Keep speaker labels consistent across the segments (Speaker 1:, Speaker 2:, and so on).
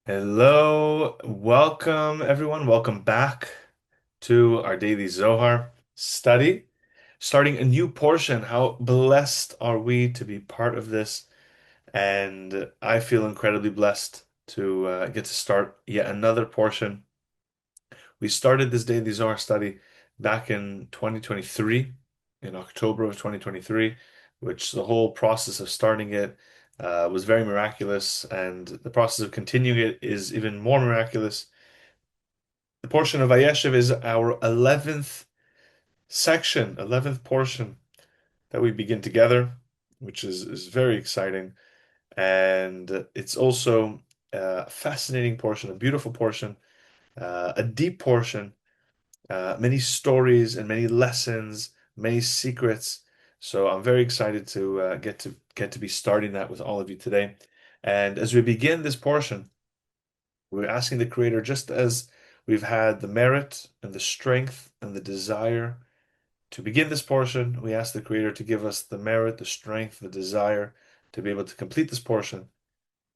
Speaker 1: Hello, welcome everyone. Welcome back to our daily Zohar study. Starting a new portion. How blessed are we to be part of this? And I feel incredibly blessed to get to start yet another portion. We started this daily Zohar study back in 2023, in October of 2023, which the whole process of starting it was very miraculous, and the process of continuing it is even more miraculous. The portion of Vayeshev is our 11th section, 11th portion that we begin together, which is very exciting. And it's also a fascinating portion, a beautiful portion, a deep portion, many stories and many lessons, many secrets. So I'm very excited to get to be starting that with all of you today. And as we begin this portion, we're asking the Creator, just as we've had the merit and the strength and the desire to begin this portion, we ask the Creator to give us the merit, the strength, the desire to be able to complete this portion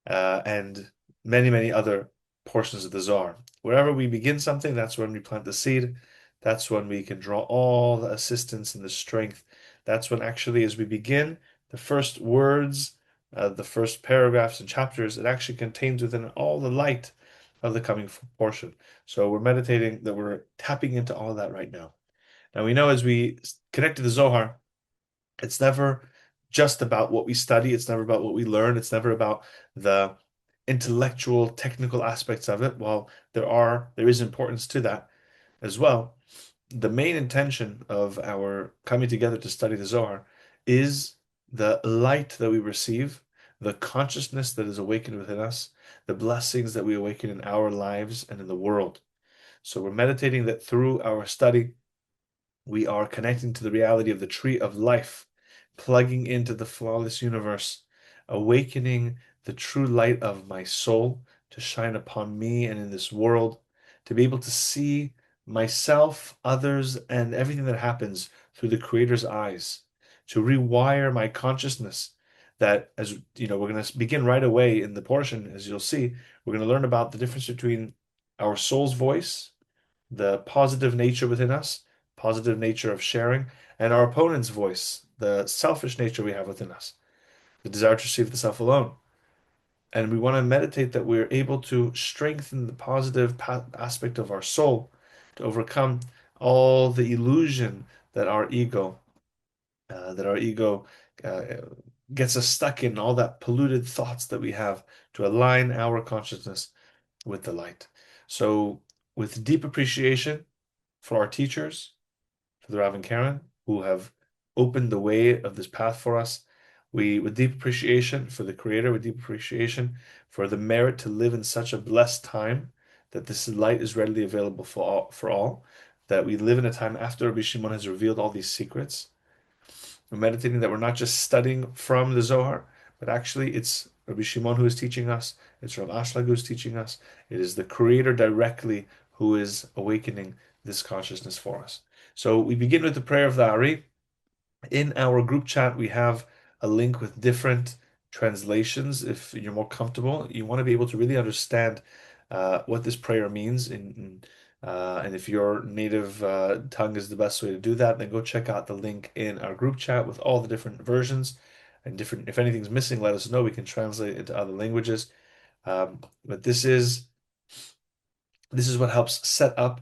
Speaker 1: and many, many other portions of the Zohar. Wherever we begin something, that's when we plant the seed. That's when we can draw all the assistance and the strength. That's when actually, as we begin, the first words, the first paragraphs and chapters, it actually contains within all the light of the coming portion. So we're meditating that we're tapping into all of that right now. Now we know as we connect to the Zohar, it's never just about what we study. It's never about what we learn. It's never about the intellectual, technical aspects of it. While there is importance to that as well. The main intention of our coming together to study the Zohar is the light that we receive, the consciousness that is awakened within us, the blessings that we awaken in our lives and in the world. So we're meditating that through our study, we are connecting to the reality of the tree of life, plugging into the flawless universe, awakening the true light of my soul to shine upon me and in this world, to be able to see myself, others, and everything that happens through the Creator's eyes, to rewire my consciousness. That, as you know, we're going to begin right away in the portion, as you'll see, we're going to learn about the difference between our soul's voice, the positive nature within us, positive nature of sharing, and our opponent's voice, the selfish nature we have within us, the desire to receive the self alone. And we want to meditate that we're able to strengthen the positive aspect of our soul to overcome all the illusion that our ego uh, gets us stuck in, all that polluted thoughts that we have, to align our consciousness with the light. So, with deep appreciation for our teachers, for the Rav and Karen, who have opened the way of this path for us. With deep appreciation for the Creator, with deep appreciation for the merit to live in such a blessed time, that this light is readily available for all, that we live in a time after Rabbi Shimon has revealed all these secrets. We're meditating that we're not just studying from the Zohar, but actually it's Rabbi Shimon who is teaching us, it's Rav Ashlag who is teaching us, it is the Creator directly who is awakening this consciousness for us. So we begin with the prayer of the Ari. In our group chat, we have a link with different translations. If you're more comfortable, you want to be able to really understand what this prayer means. And if your native tongue is the best way to do that, then go check out the link in our group chat with all the different versions and different. If anything's missing, let us know. We can translate it into other languages. But this is what helps set up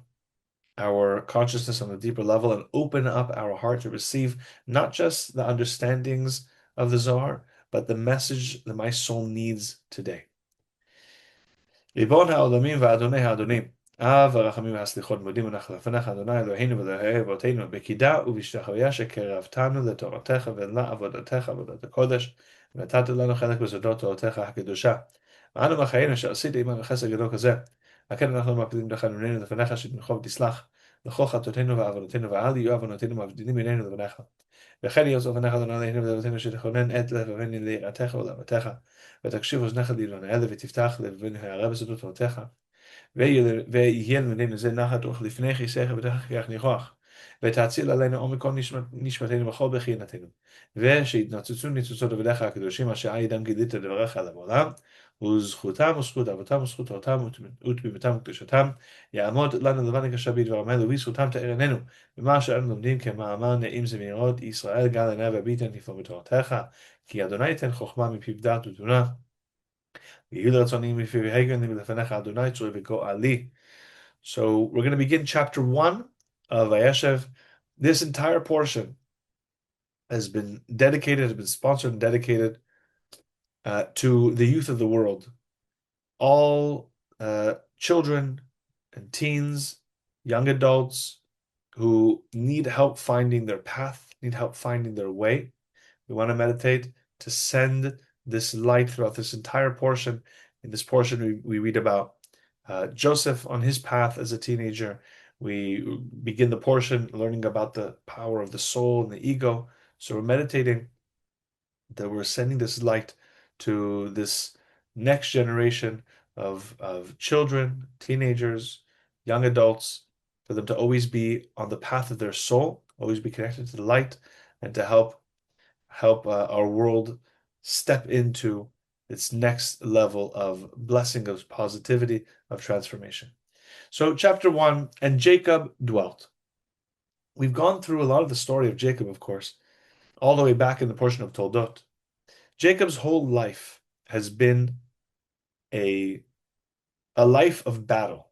Speaker 1: our consciousness on a deeper level and open up our heart to receive not just the understandings of the Zohar, but the message that my soul needs today. ריבון העולמים ואדוני האדונים, אב הרחמים והסליחות מודים אנחנו לפניך אדוני אלוהינו ואלוהי אבותינו בקידה ובהשתחוויה שקרבתנו לתורתך ולעבודתך עבודת הקודש ונתת לנו חלק בסודות תורתך הקדושה. ואנו מחיינו שעשית עמנו חסד גדול כזה. לכן אנחנו מפליגים תחנוננו לפניך שתמחו ותסלח לכל חטאותינו ועוונותינו ואל יהיו עוונותינו מבדילים ממנו לבניך. וכן יהיו צופניך אדוני אלוהינו ואלוהינו שתכונן את לבבנו ליראתך ולאהבתך ותקשיב אוזניך לעילון האלה ותפתח לבבנו הערה בסודות תורתך ויהיה למדנו זה נחת רוח לפני כיסאך ותכף ניחוח ותאציל עלינו עומק כל נשמתנו בכל בחינתנו ושיתנצצו ניצוצות עבדיך הקדושים אשר עידם גילית דבריך על העולם וזכותם וזכות אבותם וזכות תורתם ותמימותם וקדושתם יעמוד לנו לבן כשביט ואומר לו זכותם תאר עינינו ומה שאנו לומדים כמאמר נעים זה מארות ישראל גל עיניו והביט נפלא בתורתך כי אדוני ייתן חוכמה מפיו דעת ותבונה ויהיו לרצונים מפיו הגן לפניך אדוני צורי וגואלי. So we're going to begin chapter 1 of Vayeshev. This entire portion has been sponsored and dedicated to the youth of the world. All children and teens, young adults who need help finding their path, need help finding their way. We want to meditate to send this light throughout this entire portion. In this portion, we read about Joseph on his path as a teenager. We begin the portion learning about the power of the soul and the ego. So we're meditating that we're sending this light to this next generation of children, teenagers, young adults, for them to always be on the path of their soul, always be connected to the light, and to help our world step into its next level of blessing, of positivity, of transformation. So chapter 1, and Jacob dwelt. We've gone through a lot of the story of Jacob, of course, all the way back in the portion of Toldot. Jacob's whole life has been a life of battle.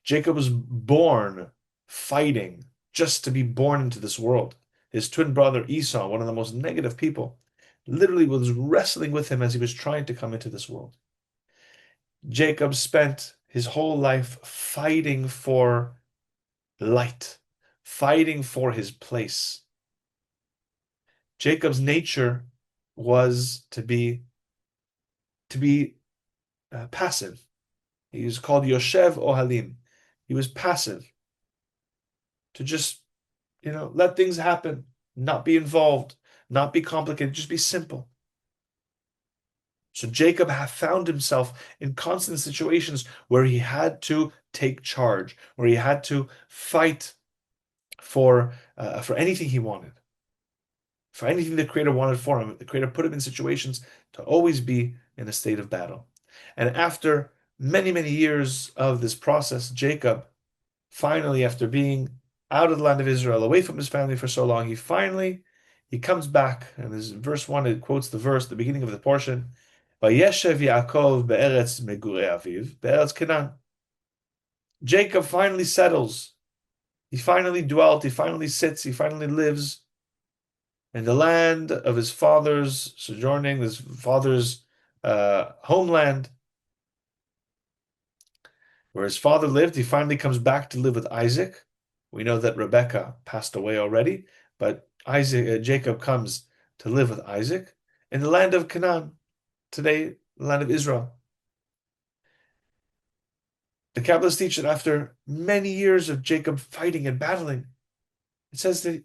Speaker 1: Jacob was born fighting just to be born into this world. His twin brother Esau, one of the most negative people, literally was wrestling with him as he was trying to come into this world. Jacob spent his whole life fighting for light, fighting for his place. Jacob's nature was to be passive. He was called Yoshev Ohalim. He was passive. To just, let things happen, not be involved, not be complicated, just be simple. So Jacob had found himself in constant situations where he had to take charge, where he had to fight for anything he wanted, for anything the Creator wanted for him. The Creator put him in situations to always be in a state of battle. And after many, many years of this process, Jacob, finally, after being out of the land of Israel, away from his family for so long, he comes back. And this verse 1, it quotes the verse, the beginning of the portion, Vayeshev Yaakov be'eretz megurei aviv, be'eretz Canaan. Jacob finally settles. He finally dwelt, he finally sits, he finally lives in the land of his father's sojourning, his father's homeland, where his father lived. He finally comes back to live with Isaac. We know that Rebekah passed away already, but Jacob comes to live with Isaac in the land of Canaan, today, the land of Israel. The Kabbalists teach that after many years of Jacob fighting and battling, it says that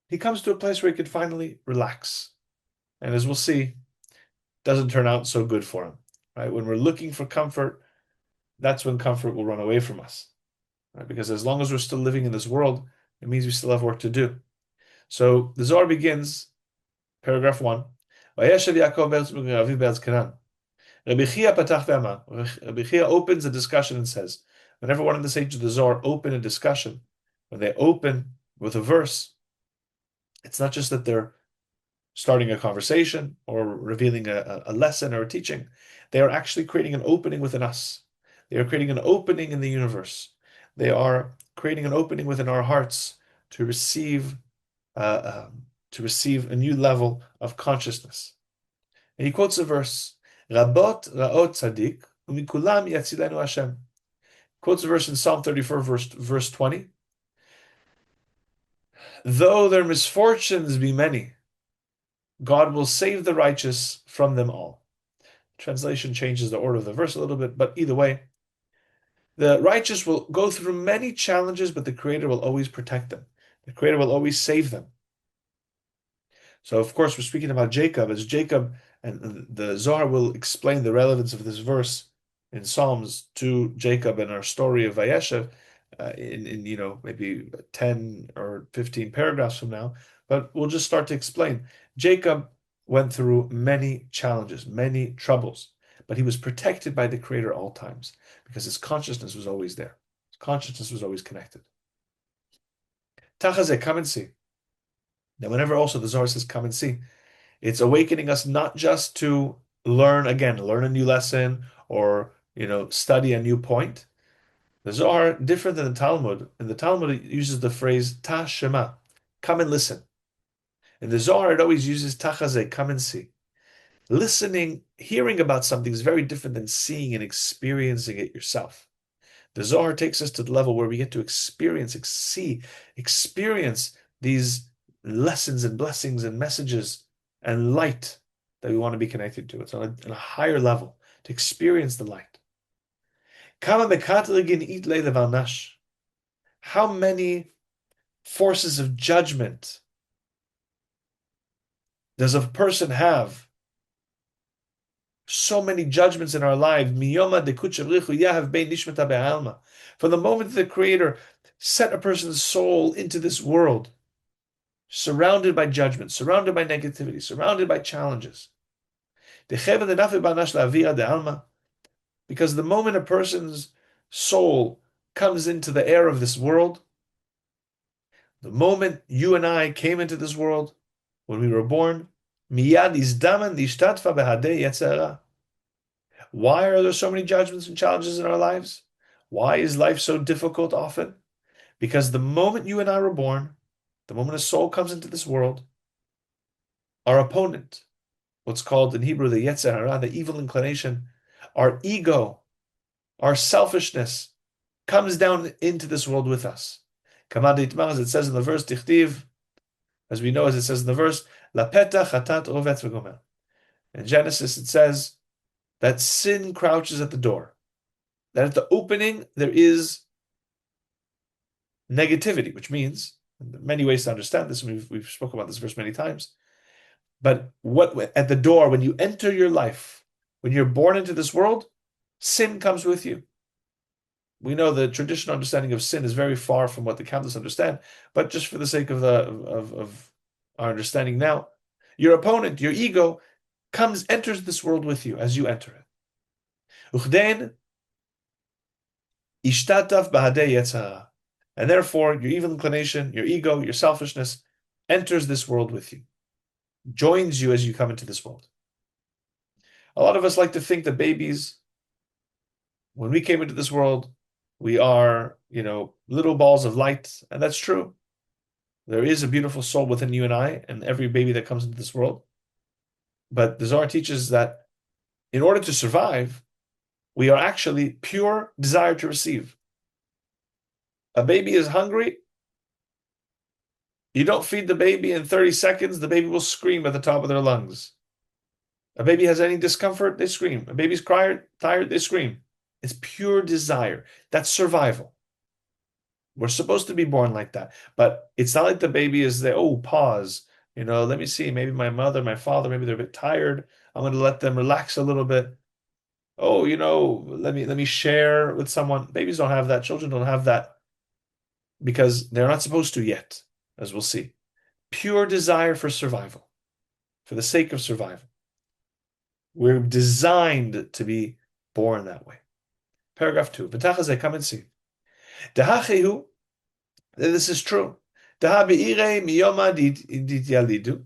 Speaker 1: he comes to a place where he can finally relax. And as we'll see, it doesn't turn out so good for him. Right? When we're looking for comfort, that's when comfort will run away from us. Right? Because as long as we're still living in this world, it means we still have work to do. So the Zohar begins, paragraph 1. Vayeshev Yaakov be'eretz Canaan. Rabbi Chia opens the discussion and says, whenever one of the sages of the Zohar open a discussion, when they open with a verse, it's not just that they're starting a conversation or revealing a lesson or a teaching. They are actually creating an opening within us. They are creating an opening in the universe. They are creating an opening within our hearts to receive a new level of consciousness. And he quotes a verse, Rabot ra'ot tzadik, umikulam yatzilenu Hashem. Quotes a verse in Psalm 34, verse 20. Though their misfortunes be many, God will save the righteous from them all. Translation changes the order of the verse a little bit, but either way, the righteous will go through many challenges, but the Creator will always protect them. The Creator will always save them. So, of course, we're speaking about Jacob, as Jacob, and the Zohar will explain the relevance of this verse in Psalms to Jacob and our story of Vayeshev in maybe 10 or 15 paragraphs from now. But we'll just start to explain. Jacob went through many challenges, many troubles, but he was protected by the Creator at all times because his consciousness was always there. His consciousness was always connected. Tachazeh, come and see. Now, whenever also the Zohar says, come and see, it's awakening us not just to learn again, learn a new lesson or, study a new point. The Zohar, different than the Talmud. In the Talmud, it uses the phrase ta shema, come and listen. In the Zohar, it always uses tachazeh, come and see. Listening, hearing about something is very different than seeing and experiencing it yourself. The Zohar takes us to the level where we get to experience these lessons and blessings and messages and light that we want to be connected to. It's on a higher level to experience the light. How many forces of judgment does a person have? So many judgments in our lives. From the moment the Creator set a person's soul into this world, surrounded by judgment, surrounded by negativity, surrounded by challenges. Because the moment a person's soul comes into the air of this world, the moment you and I came into this world, when we were born, why are there so many judgments and challenges in our lives? Why is life so difficult often? Because the moment you and I were born, the moment a soul comes into this world, our opponent, what's called in Hebrew the Yetzer Hara, the evil inclination, our ego, our selfishness, comes down into this world with us. As it says in the verse, Tichtiv, as we know, as it says in the verse, Lapeta chatat rovetz v'gomer. In Genesis, it says that sin crouches at the door. That at the opening, there is negativity, which means, and there are many ways to understand this, and we've spoken about this verse many times, but what at the door, when you enter your life, when you're born into this world, sin comes with you. We know the traditional understanding of sin is very far from what the Kabbalists understand, but just for the sake of our understanding now, your opponent, your ego, enters this world with you as you enter it. Uchdein ishtataf b'hadei yetzara. And therefore, your evil inclination, your ego, your selfishness enters this world with you, joins you as you come into this world. A lot of us like to think that babies, when we came into this world, we are, little balls of light, and that's true. There is a beautiful soul within you and I, and every baby that comes into this world. But the Zohar teaches that in order to survive, we are actually pure desire to receive. A baby is hungry. You don't feed the baby in 30 seconds, the baby will scream at the top of their lungs. A baby has any discomfort, they scream. A baby's tired, they scream. It's pure desire. That's survival. We're supposed to be born like that. But it's not like the baby is there, pause. Let me see, maybe my mother, my father, maybe they're a bit tired. I'm going to let them relax a little bit. Let me share with someone. Babies don't have that. Children don't have that because they're not supposed to yet, as we'll see. Pure desire for survival, for the sake of survival. We're designed to be born that way. Paragraph 2. V'tachazeh, come and see. Dehachehu, this is true. Deha be'irei miyoma dityalidu.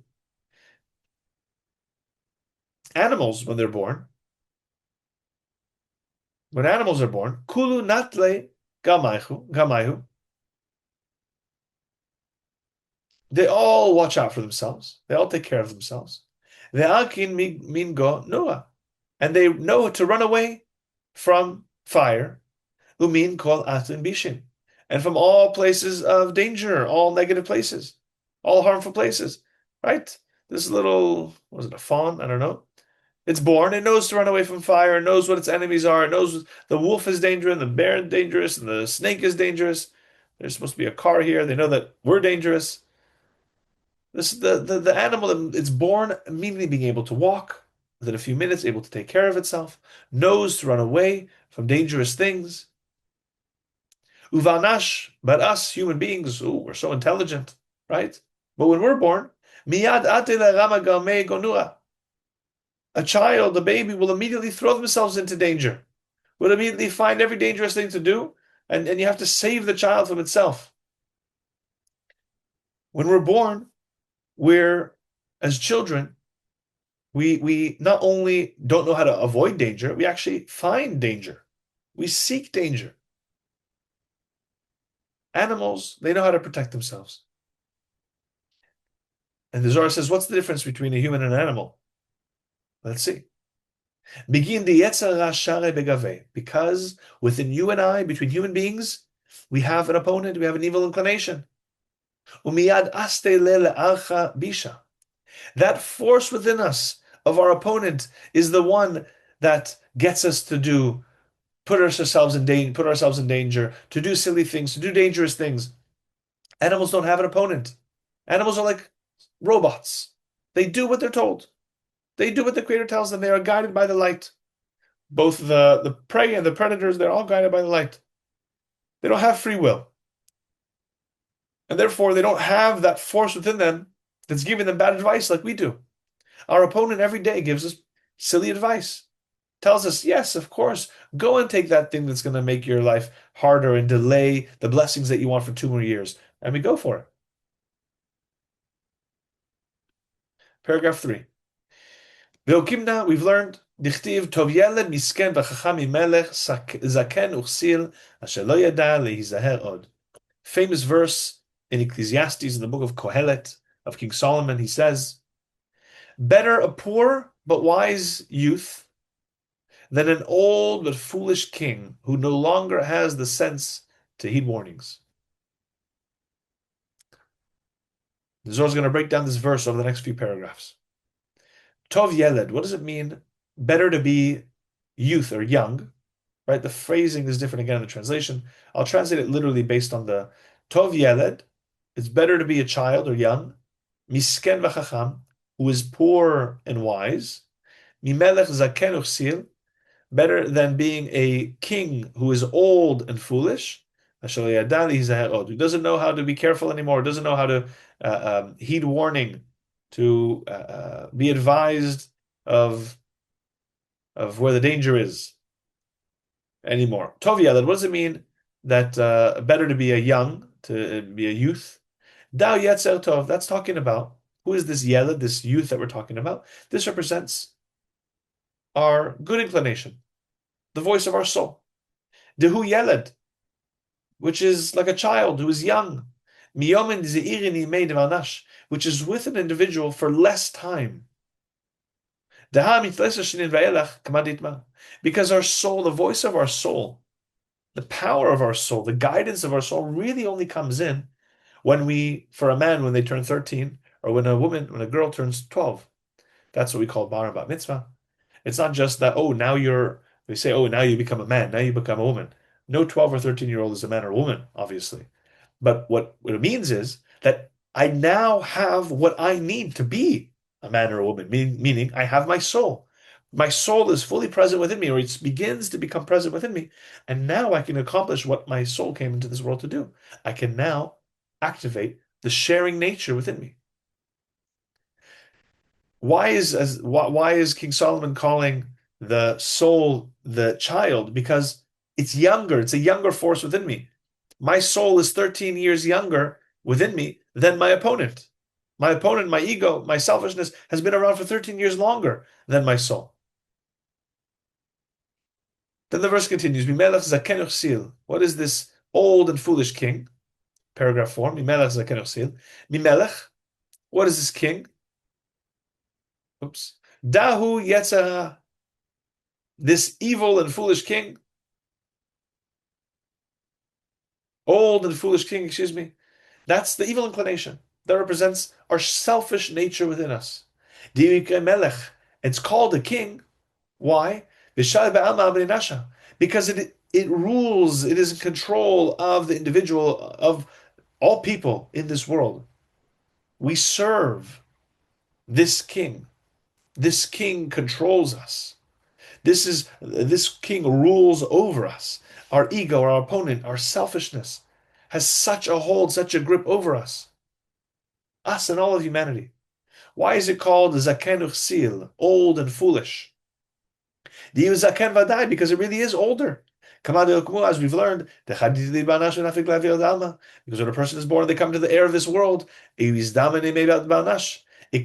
Speaker 1: Animals, when animals are born, kulu natle gamayhu. They all watch out for themselves. They all take care of themselves. Ve'akin mingo nua. And they know to run away from fire. Umin kol atin bishin. And from all places of danger, all negative places, all harmful places, right? This little, was it a fawn? I don't know. It's born, it knows to run away from fire, it knows what its enemies are, it knows the wolf is dangerous, and the bear is dangerous, and the snake is dangerous. There's supposed to be a car here. They know that we're dangerous. This the animal, it's born immediately being able to walk, within a few minutes, able to take care of itself, knows to run away from dangerous things. Uvanash, but us human beings, we're so intelligent, right? But when we're born, miyad ate rama galmei gonura. A child, a baby, will immediately throw themselves into danger, will immediately find every dangerous thing to do, and you have to save the child from itself. When we're born, we're, as children, we not only don't know how to avoid danger, we actually find danger. We seek danger. Animals, they know how to protect themselves. And the Zohar says, what's the difference between a human and an animal? Let's see. Begin the Yetzer Hara Share Begave. Because within you and I, between human beings, we have an opponent, we have an evil inclination. Umiyad aste le le'archa bisha. That force within us of our opponent is the one that gets us to put ourselves in danger, to do silly things, to do dangerous things. Animals don't have an opponent. Animals are like robots. They do what they're told. They do what the Creator tells them. They are guided by the light. Both the prey and the predators, they're all guided by the light. They don't have free will. And therefore, they don't have that force within them that's giving them bad advice like we do. Our opponent every day gives us silly advice. Tells us, yes, of course, go and take that thing that's going to make your life harder and delay the blessings that you want for 2 more years. And we go for it. Paragraph 3. Ve'okimna, we've learned, Dichtiv tov yeled misken v'chacham imelech zaken uchsil asher lo yada lehizaher od. Famous verse in Ecclesiastes in the book of Kohelet of King Solomon. He says, better a poor but wise youth than an old but foolish king who no longer has the sense to heed warnings. The Zohar is going to break down this verse over the next few paragraphs. Tov Yeled, what does it mean? Better to be youth or young, right? The phrasing is different again in the translation. I'll translate it literally based on the Tov Yeled. It's better to be a child or young. Misken v'chacham, who is poor and wise. Mimelech zaken uchsil, better than being a king who is old and foolish. Who doesn't know how to be careful anymore, doesn't know how to heed warning, to be advised of where the danger is anymore. Tov Yeled, what does it mean that better to be a young, to be a youth? Dao Yetzer Tov, that's talking about, who is this Yeled, this youth that we're talking about? This represents our good inclination, the voice of our soul. Dehu Yeled, which is like a child who is young. Miyomin Zeirini Meid Vanash, which is with an individual for less time. Because our soul, the voice of our soul, the power of our soul, the guidance of our soul really only comes in for a man, when they turn 13, or when a girl turns 12. That's what we call bar and bat mitzvah. It's not just that, they say, now you become a man, now you become a woman. No 12 or 13-year-old is a man or a woman, obviously. But what it means is that I now have what I need to be a man or a woman, meaning I have my soul. My soul is fully present within me, or it begins to become present within me. And now I can accomplish what my soul came into this world to do. I can now activate the sharing nature within me. Why is King Solomon calling the soul the child? Because it's younger. It's a younger force within me. My soul is 13 years younger within me than my opponent. My opponent, my ego, my selfishness has been around for 13 years longer than my soul. Then the verse continues, Mimelech zaken uchsil. What is this old and foolish king? Paragraph 4, Mimelech zaken uchsil. Mimelech, what is this king? Oops. Dahu Yetzer Hara. This evil and foolish king, old and foolish king, excuse me, that's the evil inclination that represents our selfish nature within us. It's called a king. Why? Because it rules, it is in control of the individual, of all people in this world. We serve this king. This king controls us. This king rules over us. Our ego, our opponent, our selfishness has such a hold, such a grip over us and all of humanity. Why is it called Zaken Uchsil, old and foolish? The Zaken Vadai, because it really is older. As we've learned, because when a person is born, they come to the air of this world. It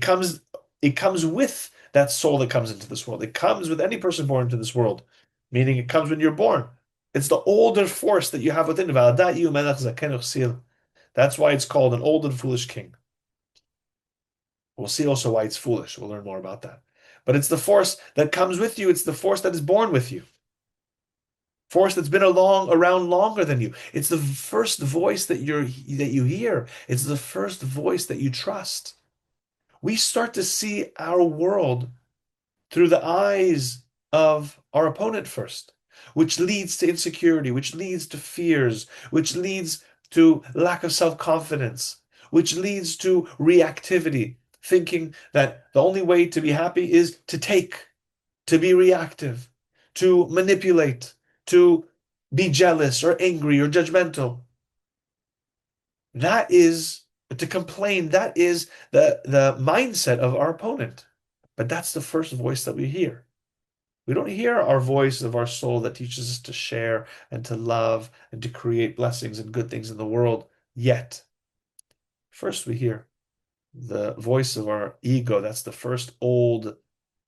Speaker 1: comes, it comes with that soul that comes into this world. It comes with any person born into this world, meaning it comes when you're born. It's the older force that you have within. That's why it's called an old and foolish king. We'll see also why it's foolish. We'll learn more about that. But it's the force that comes with you. It's the force that is born with you. Force that's been around longer than you. It's the first voice that you hear. It's the first voice that you trust. We start to see our world through the eyes of our opponent first, which leads to insecurity, which leads to fears, which leads to lack of self-confidence, which leads to reactivity, thinking that the only way to be happy is to take, to be reactive, to manipulate, to be jealous or angry or judgmental. That is to complain. That is the mindset of our opponent. But that's the first voice that we hear. We don't hear our voice of our soul that teaches us to share and to love and to create blessings and good things in the world yet. First, we hear the voice of our ego. That's the first old,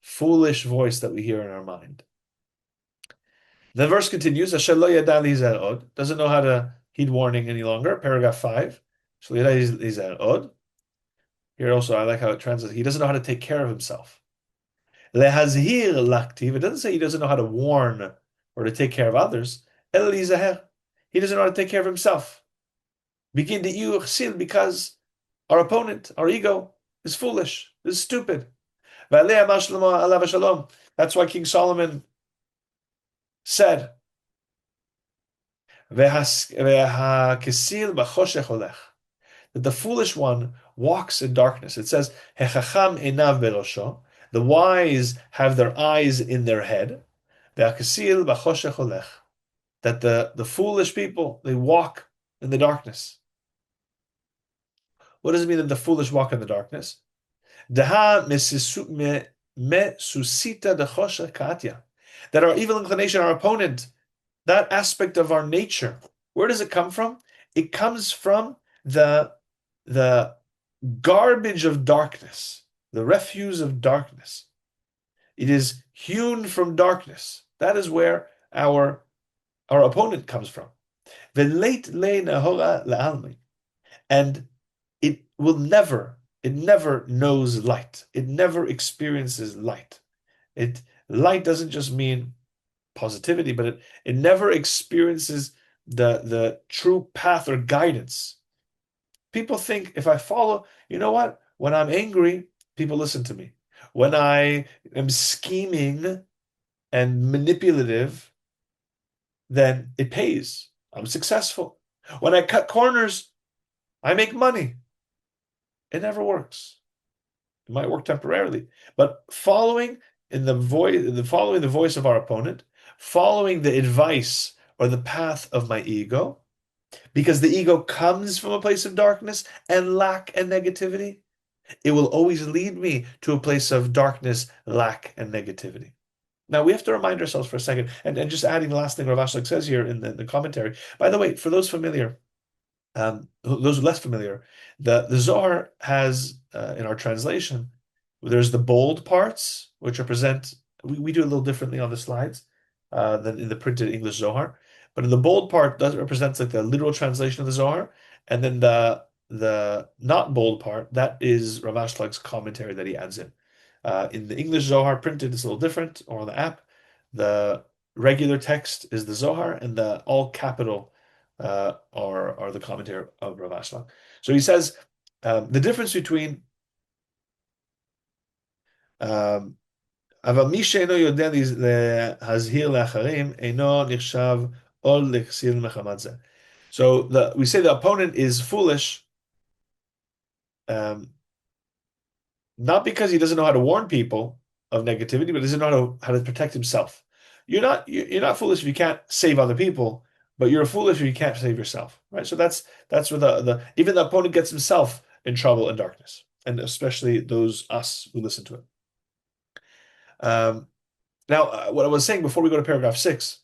Speaker 1: foolish voice that we hear in our mind. The verse continues, doesn't know how to heed warning any longer. Paragraph 5. Here also, I like how it translates. He doesn't know how to take care of himself. Lehazhir laktiv. It doesn't say he doesn't know how to warn or to take care of others. He doesn't know how to take care of himself. Because our opponent, our ego, is foolish, is stupid. That's why King Solomon said, that the foolish one walks in darkness. It says, the wise have their eyes in their head. That the foolish people, they walk in the darkness. What does it mean that the foolish walk in the darkness? That our evil inclination, our opponent, that aspect of our nature, where does it come from? It comes from the garbage of darkness, the refuse of darkness. It is hewn from darkness. That is where our opponent comes from. And it never knows light. It never experiences light. Light doesn't just mean positivity, but it never experiences the true path or guidance. People think if I follow, you know what? When I'm angry, people listen to me. When I am scheming and manipulative, then it pays. I'm successful. When I cut corners, I make money. It never works. It might work temporarily, but following the voice of our opponent, following the advice or the path of my ego, because the ego comes from a place of darkness and lack and negativity, it will always lead me to a place of darkness, lack, and negativity. Now, we have to remind ourselves for a second, and just adding the last thing Rav Shimon says here in the commentary. By the way, for those familiar, those less familiar, the Zohar has, in our translation, there's the bold parts, which represent, we do a little differently on the slides than in the printed English Zohar. But in the bold part, that represents like the literal translation of the Zohar. And then the not bold part, that is Rav Ashлаг's commentary that he adds in. In the English Zohar printed, it's a little different, or on the app. The regular text is the Zohar, and the all capital are the commentary of Rav Ashlag. So he says the difference between אבל מי שאינו יודע להזהיר לאחרים אינו נחשב עול לכסיל מחמת זה. So we say the opponent is foolish not because he doesn't know how to warn people of negativity, but doesn't know how to protect himself. You're not foolish if you can't save other people, but you're foolish if you can't save yourself, right? So that's where the even the opponent gets himself in trouble and darkness. and especially us who listen to it. Now, what I was saying before we go to paragraph 6,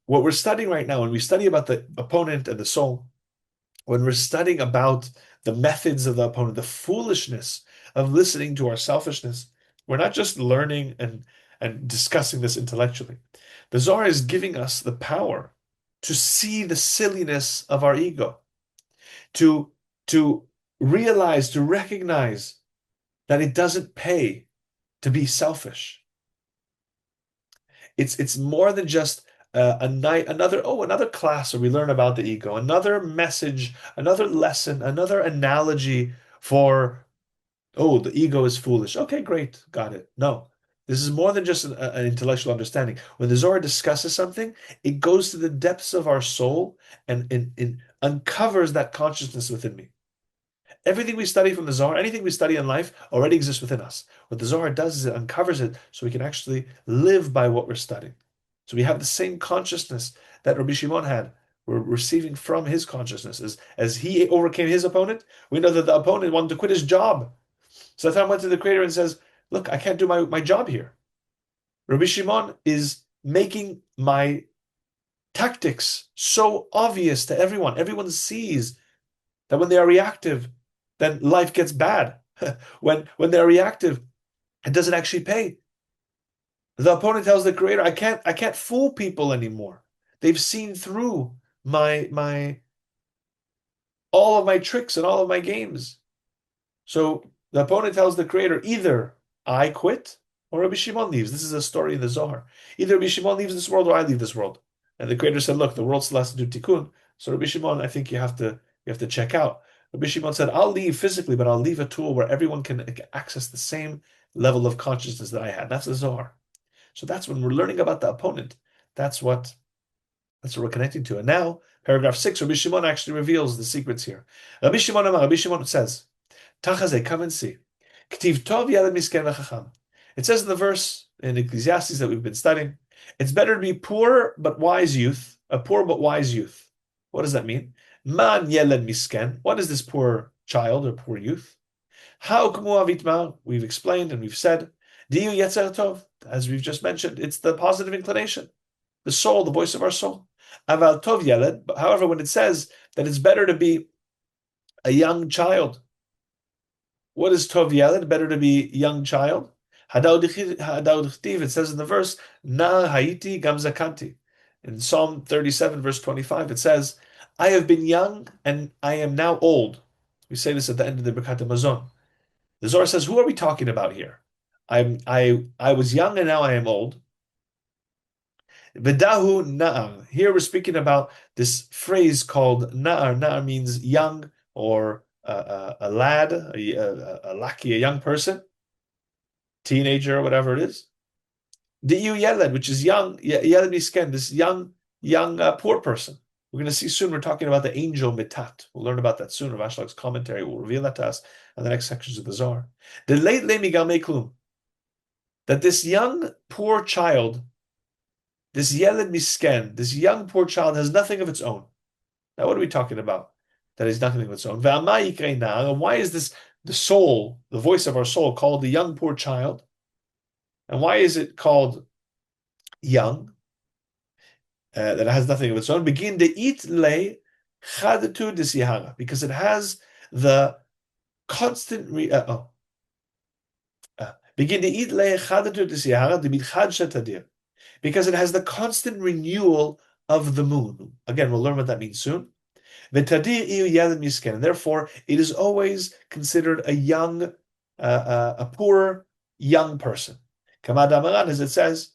Speaker 1: what we're studying right now, when we study about the opponent and the soul, when we're studying about the methods of the opponent, the foolishness of listening to our selfishness, we're not just learning and discussing this intellectually. The Zohar is giving us the power to see the silliness of our ego, to, to realize, to recognize that it doesn't pay to be selfish. It's more than just a night, another class where we learn about the ego, another message, another lesson, another analogy for, oh, the ego is foolish. Okay, great, got it. No, this is more than just an intellectual understanding. When the Zohar discusses something, it goes to the depths of our soul and uncovers that consciousness within me. Everything we study from the Zohar, anything we study in life, already exists within us. What the Zohar does is it uncovers it so we can actually live by what we're studying. So we have the same consciousness that Rabbi Shimon had. We're receiving from his consciousness. As he overcame his opponent, we know that the opponent wanted to quit his job. So Satan went to the Creator and says, look, I can't do my job here. Rabbi Shimon is making my tactics so obvious to everyone. Everyone sees that when they are reactive, then life gets bad. when they're reactive, it doesn't actually pay. The opponent tells the Creator, I can't fool people anymore. They've seen through my all of my tricks and all of my games. So the opponent tells the Creator, either I quit or Rabbi Shimon leaves. This is a story in the Zohar. Either Rabbi Shimon leaves this world or I leave this world. And the Creator said, look, the world still has to do tikkun. So Rabbi Shimon, I think you have to check out. Rabbi Shimon said, I'll leave physically, but I'll leave a tool where everyone can access the same level of consciousness that I had. That's the Zohar. So that's when we're learning about the opponent. That's what we're connecting to. And now, paragraph 6, Rabbi Shimon actually reveals the secrets here. Rabbi Shimon says, Tachaze, come and see. K'tiv tov yaled misken v'chacham. It says in the verse in Ecclesiastes that we've been studying, it's better to be poor but wise youth, a poor but wise youth. What does that mean? Man yeled misken. What is this poor child or poor youth? How kumu avitma? We've explained and we've said, diyu yetzer tov. As we've just mentioned, it's the positive inclination, the soul, the voice of our soul. Aval tov yeled. However, when it says that it's better to be a young child, what is tov yeled? Better to be young child. It says in the verse, Na haiti gam zakanti. In Psalm 37, verse 25, it says, I have been young and I am now old. We say this at the end of the Birkat Hamazon. The Zohar says, who are we talking about here? I was young and now I am old. Vidahu na'ar. Here we're speaking about this phrase called na'ar. Na'ar means young or a lad, a lackey, a young person, teenager, or whatever it is. Di'yu yeled, which is young, yeled misken, this young poor person. We're going to see soon, we're talking about the angel Matat. We'll learn about that soon. Rav Shimon's commentary will reveal that to us in the next sections of the Zohar. The late lemigal meklum, that this young poor child, this yeled misken, this young poor child has nothing of its own. Now, what are we talking about? That is nothing of its own. And why is this the soul, the voice of our soul, called the young poor child? And why is it called young? That it has nothing of its own. Begin to eat le chadatu desihara, because it has the constant begin to eat le chadatu desihara the mitchad shetadir, because it has the constant renewal of the moon. Again, we'll learn what that means soon. V'tadir iu yaled misken, and therefore it is always considered a young, a poor young person. Kamad Amaran, as it says,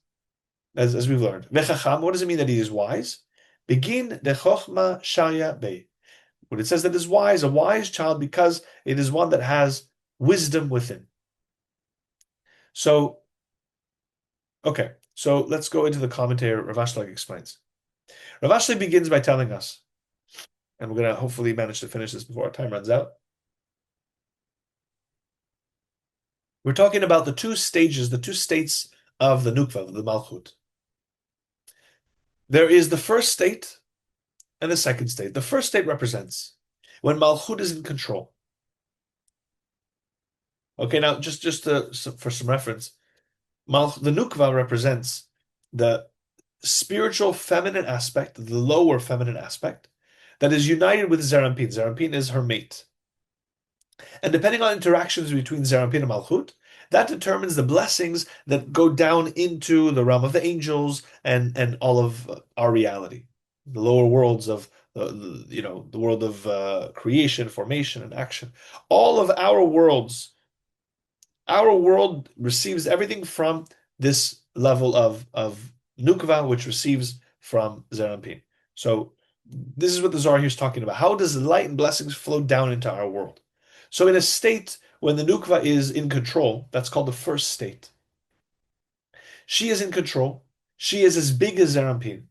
Speaker 1: as we've learned. V'chacham, what does it mean that he is wise? Begin de chochma sharia bei. When it says that is wise, a wise child, because it is one that has wisdom within. So, okay, so let's go into the commentary Rav Ashlag explains. Rav Ashlag begins by telling us, and we're going to hopefully manage to finish this before our time runs out. We're talking about the two stages, the two states of the Nukva, of the Malchut. There is the first state and the second state. The first state represents when Malchut is in control. Okay, now for some reference, the Nukva represents the spiritual feminine aspect, the lower feminine aspect, that is united with Zerampin. Zerampin is her mate. And depending on interactions between Zerampin and Malchut, that determines the blessings that go down into the realm of the angels and all of our reality, the lower worlds of the world of creation, formation, and action. All of our world receives everything from this level of Nukva, which receives from Zerampin. So this is what the Zohar here is talking about. How does light and blessings flow down into our world? So in a state when the Nukva is in control, that's called the first state. She is in control. She is as big as Zerampin,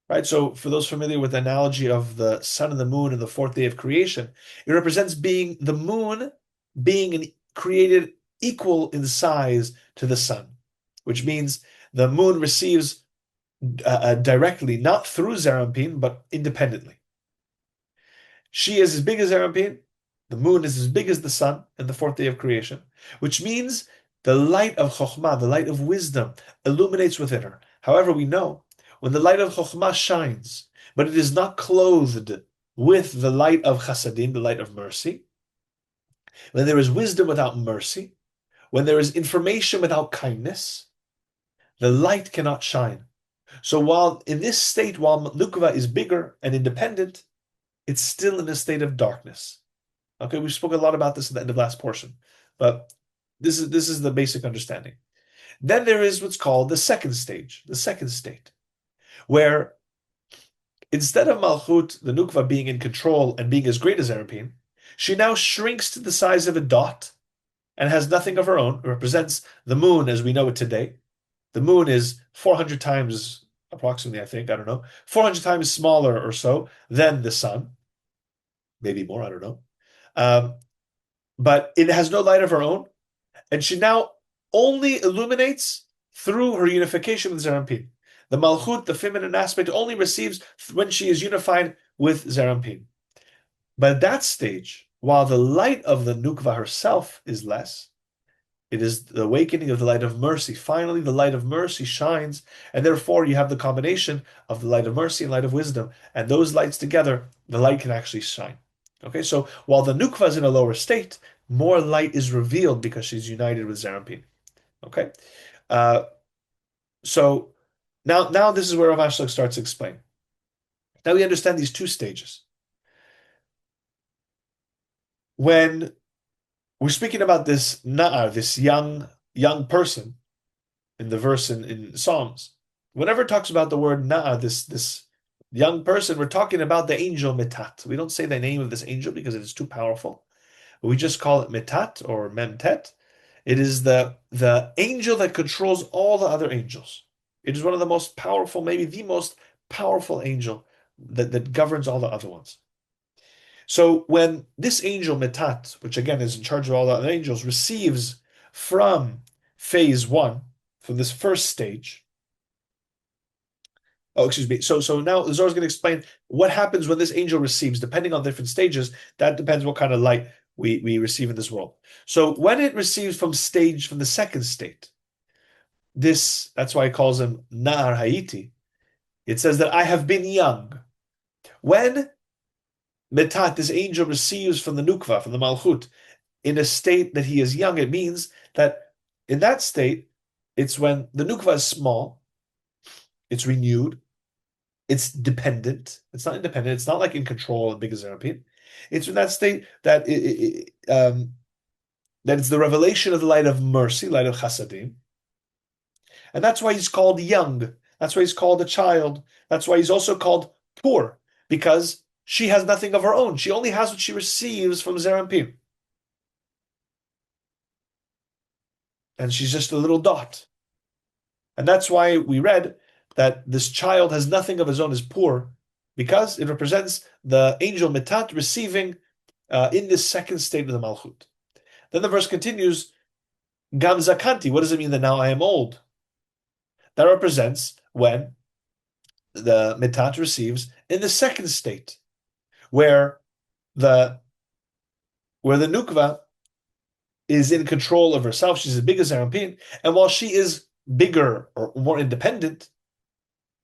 Speaker 1: right? So for those familiar with the analogy of the sun and the moon and the fourth day of creation, it represents being the moon created equal in size to the sun, which means the moon receives directly, not through Zerampin, but independently. She is as big as Zerampin. The moon is as big as the sun in the fourth day of creation, which means the light of Chokhmah, the light of wisdom, illuminates within her. However, we know when the light of Chokhmah shines, but it is not clothed with the light of Chasadim, the light of mercy, when there is wisdom without mercy, when there is information without kindness, the light cannot shine. So while in this state, while Nukva is bigger and independent, it's still in a state of darkness. Okay, we spoke a lot about this at the end of last portion, but this is the basic understanding. Then there is what's called the second stage, the second state, where instead of Malchut, the Nukva being in control and being as great as Erepin, she now shrinks to the size of a dot and has nothing of her own. It represents the moon as we know it today. The moon is 400 times, approximately, I think, I don't know, 400 times smaller or so than the sun. Maybe more, I don't know. But it has no light of her own, and she now only illuminates through her unification with Zerampin. The Malchut, the feminine aspect, only receives when she is unified with Zerampin. But at that stage, while the light of the Nukva herself is less, it is the awakening of the light of mercy. Finally, the light of mercy shines, and therefore you have the combination of the light of mercy and light of wisdom. And those lights together, the light can actually shine. Okay, so while the Nukva is in a lower state, more light is revealed because she's united with Zerampin. Okay, uh, so now this is where Rav Ashlag starts to explain. Now we understand these two stages. When we're speaking about this na'ar, this young person in the verse in Psalms, whenever it talks about the word na'ar, this young person, we're talking about the angel Matat. We don't say the name of this angel because it is too powerful. We just call it Matat or Memtet. It is the angel that controls all the other angels. It is one of the most powerful, maybe the most powerful angel that governs all the other ones. So when this angel Matat, which again is in charge of all the other angels, receives from phase one, from this first stage. Oh, excuse me. So now the Zohar is going to explain what happens when this angel receives, depending on different stages. That depends what kind of light we receive in this world. So when it receives from the second state, that's why it calls him Na'ar Haiti. It says that I have been young. When Metat, this angel, receives from the Nukva, from the Malchut, in a state that he is young, it means that in that state, it's when the Nukva is small, it's renewed, it's dependent, it's not independent, it's not like in control and big as Zerampin. It's in that state that that it's the revelation of the light of mercy, light of chasadim. And that's why he's called young. That's why he's called a child. That's why he's also called poor, because she has nothing of her own. She only has what she receives from Zerampin. And she's just a little dot. And that's why we read that this child has nothing of his own, is poor, because it represents the angel Metat receiving in this second state of the Malchut. Then the verse continues, Gam Zakanti. What does it mean that now I am old? That represents when the Metat receives in the second state, where the Nukva is in control of herself. She's as big as Zerampin. And while she is bigger or more independent,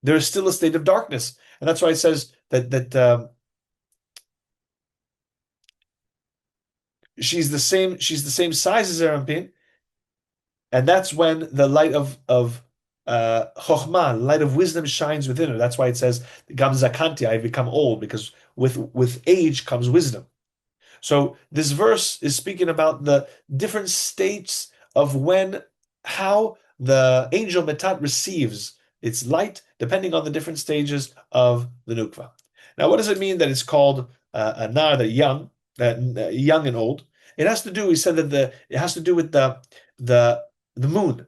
Speaker 1: there is still a state of darkness. And that's why it says that she's the same size as Zerampin, and that's when the light of chokhmah, light of wisdom, shines within her. That's why it says gam zakanti, I've become old, because with age comes wisdom. So this verse is speaking about the different states of how the angel Matat receives its light, depending on the different stages of the nukva. Now, what does it mean that it's called a nar, that young and old? It has to do. We said that it has to do with the the moon.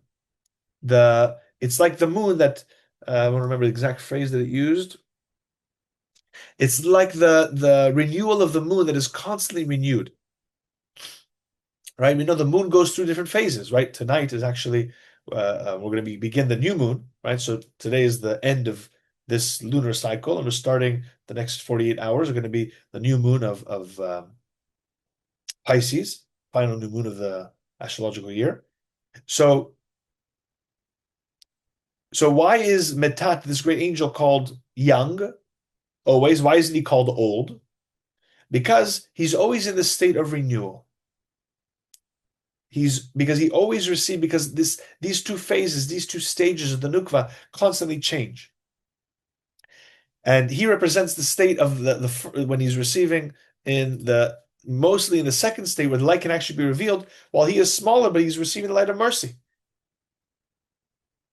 Speaker 1: It's like the moon that I don't remember the exact phrase that it used. It's like the renewal of the moon that is constantly renewed, right? We know the moon goes through different phases, right? Tonight is actually we're going to begin the new moon, right? So today is the end of this lunar cycle, and we're starting the next 48 hours are going to be the new moon of Pisces, final new moon of the astrological year. So why is Metat, this great angel, called young always? Why isn't he called old? Because he's always in the state of renewal. Because he always receives, because these two phases, these two stages of the nukva constantly change. And he represents the state of the when he's receiving mostly in the second state where the light can actually be revealed, while he is smaller, but he's receiving the light of mercy.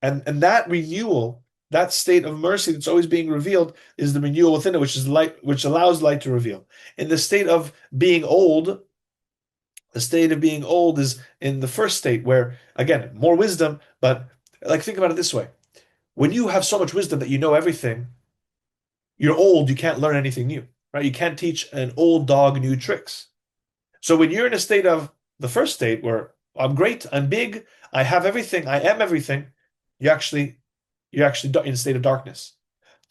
Speaker 1: And that renewal, that state of mercy that's always being revealed, is the renewal within it, which is light, which allows light to reveal. In the state of being old, the state of being old is in the first state where, again, more wisdom, but like think about it this way. When you have so much wisdom that you know everything, you're old, you can't learn anything new, right? You can't teach an old dog new tricks. So when you're in a state of the first state where I'm great, I'm big, I have everything, I am everything, you're actually in a state of darkness.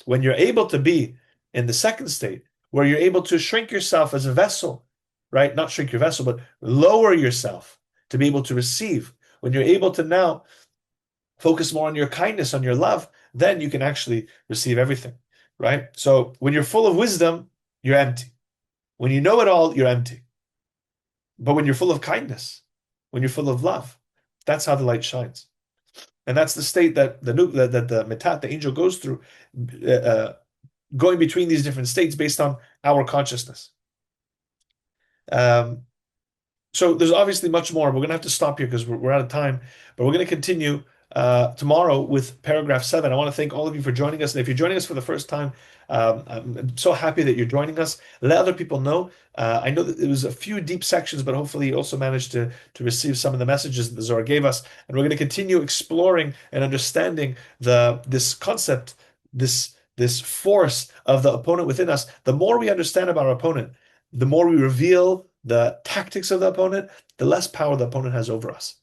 Speaker 1: When you're able to be in the second state, where you're able to shrink yourself as a vessel, right? Not shrink your vessel, but lower yourself to be able to receive. When you're able to now focus more on your kindness, on your love, then you can actually receive everything, right? So when you're full of wisdom, you're empty. When you know it all, you're empty. But when you're full of kindness, when you're full of love, that's how the light shines. And that's the state that the Metat, the angel, goes through, going between these different states based on our consciousness. So there's obviously much more. We're going to have to stop here because we're out of time, but we're going to continue tomorrow with paragraph 7. I want to thank all of you for joining us. And if you're joining us for the first time, I'm so happy that you're joining us. Let other people know. I know that it was a few deep sections, but hopefully you also managed to receive some of the messages that the Zohar gave us. And we're going to continue exploring and understanding this concept, this force of the opponent within us. The more we understand about our opponent, the more we reveal the tactics of the opponent, the less power the opponent has over us.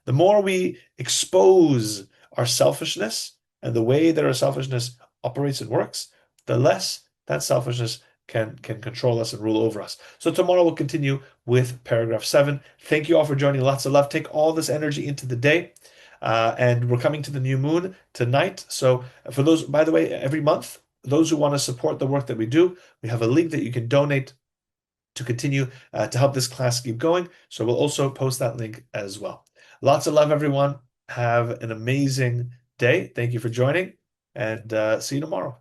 Speaker 1: The more we expose our selfishness and the way that our selfishness operates and works, the less that selfishness can control us and rule over us. So tomorrow we'll continue with paragraph 7. Thank you all for joining. Lots of love. Take all this energy into the day. And we're coming to the new moon tonight. So for those, by the way, every month, those who want to support the work that we do, we have a link that you can donate to continue to help this class keep going. So we'll also post that link as well. Lots of love, everyone. Have an amazing day. Thank you for joining, and see you tomorrow.